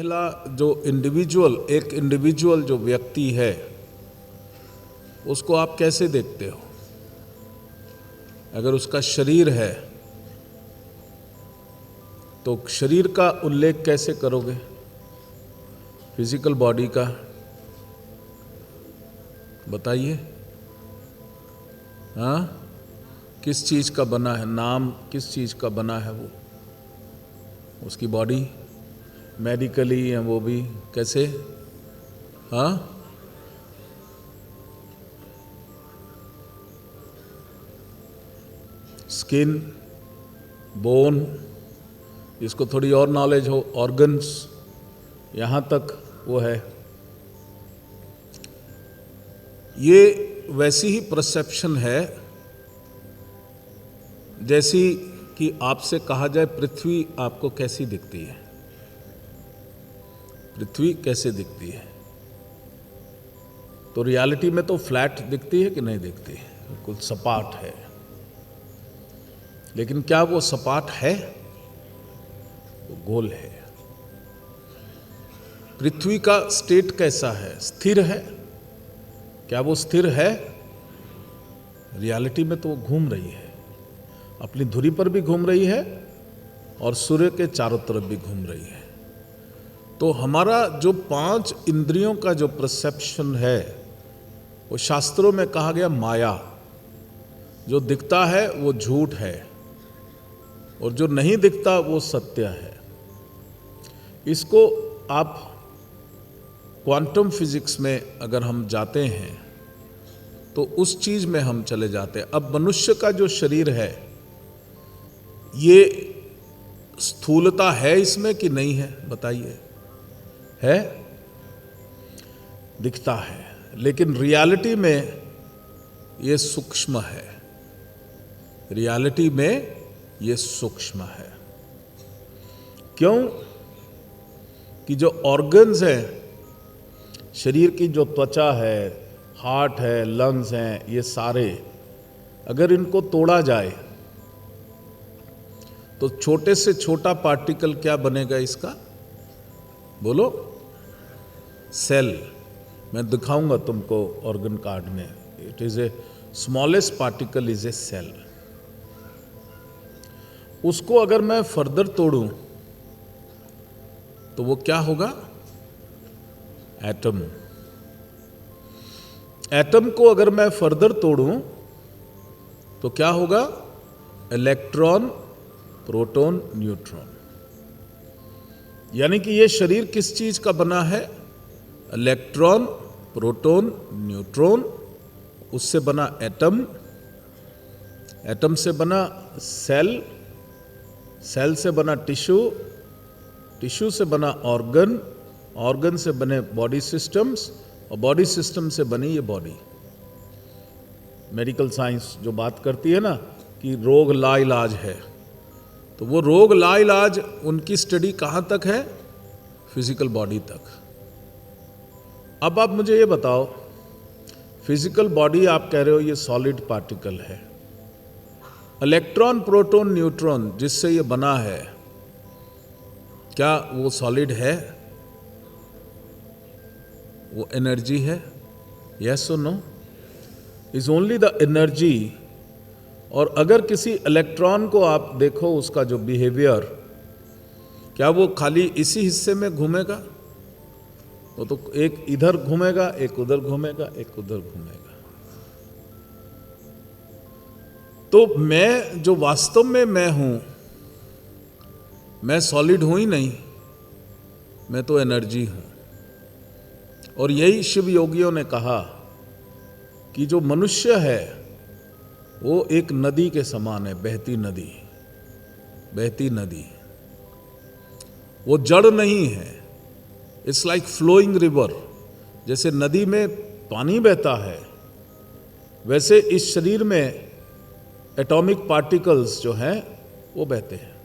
पहला जो एक इंडिविजुअल जो व्यक्ति है उसको आप कैसे देखते हो? अगर उसका शरीर है तो शरीर का उल्लेख कैसे करोगे? फिजिकल बॉडी का बताइए। हाँ, किस चीज़ का बना है? नाम किस चीज़ का बना है वो? उसकी बॉडी मेडिकली है वो भी कैसे? हाँ, स्किन, बोन, जिसको थोड़ी और नॉलेज हो, ऑर्गन्स, यहाँ तक वो है। ये वैसी ही परसेप्शन है जैसी कि आपसे कहा जाए पृथ्वी आपको कैसी दिखती है? पृथ्वी कैसे दिखती है? तो रियलिटी में तो फ्लैट दिखती है कि नहीं दिखती है? बिल्कुल सपाट है। लेकिन क्या वो सपाट है? वो गोल है। पृथ्वी का स्टेट कैसा है? स्थिर है? क्या वो स्थिर है? रियलिटी में तो वो घूम रही है, अपनी धुरी पर भी घूम रही है और सूर्य के चारों तरफ भी घूम रही है। तो हमारा जो 5 इंद्रियों का जो परसेप्शन है वो शास्त्रों में कहा गया माया। जो दिखता है वो झूठ है और जो नहीं दिखता वो सत्य है। इसको आप क्वांटम फिजिक्स में अगर हम जाते हैं तो उस चीज में हम चले जाते हैं। अब मनुष्य का जो शरीर है ये स्थूलता है इसमें कि नहीं है? बताइए। है? दिखता है, लेकिन रियलिटी में ये सूक्ष्म है। रियलिटी में ये सूक्ष्म है। क्यों? कि जो ऑर्गन्स हैं, शरीर की जो त्वचा है, हार्ट है, लंग्स हैं, ये सारे अगर इनको तोड़ा जाए तो छोटे से छोटा पार्टिकल क्या बनेगा इसका? बोलो। सेल। मैं दिखाऊंगा तुमको ऑर्गन कार्ड में। It is a smallest particle is a cell. उसको अगर मैं फर्दर तोड़ूं तो वो क्या होगा? एटम। एटम को अगर मैं फर्दर तोड़ूं तो क्या होगा? Electron, proton, neutron. यानी कि ये शरीर किस चीज का बना है? इलेक्ट्रॉन, प्रोटॉन, न्यूट्रॉन, उससे बना एटम, एटम से बना सेल, सेल से बना टिश्यू, टिश्यू से बना ऑर्गन, ऑर्गन से बने बॉडी सिस्टम्स और बॉडी सिस्टम से बनी ये बॉडी। मेडिकल साइंस जो बात करती है ना कि रोग लाइलाज है, तो वो रोग लाइलाज उनकी स्टडी कहाँ तक है? फिजिकल बॉडी तक। अब आप मुझे ये बताओ, फिजिकल बॉडी आप कह रहे हो ये सॉलिड पार्टिकल है, इलेक्ट्रॉन, प्रोटॉन, न्यूट्रॉन जिससे ये बना है, क्या वो सॉलिड है? वो एनर्जी है? यस और no? Is only the energy. और अगर किसी इलेक्ट्रॉन को आप देखो, उसका जो बिहेवियर, क्या वो खाली इसी हिस्से में घूमेगा? वो तो एक इधर घूमेगा, एक उधर घूमेगा, एक उधर घूमेगा। तो मैं जो वास्तव में मैं हूं, मैं सॉलिड हूं ही नहीं, मैं तो एनर्जी हूं। और यही शिव योगियों ने कहा कि जो मनुष्य है वो एक नदी के समान है, बहती नदी, बहती नदी। वो जड़ नहीं है। It's like flowing river. जैसे नदी में पानी बहता है, वैसे इस शरीर में एटॉमिक पार्टिकल्स जो हैं वो बहते हैं।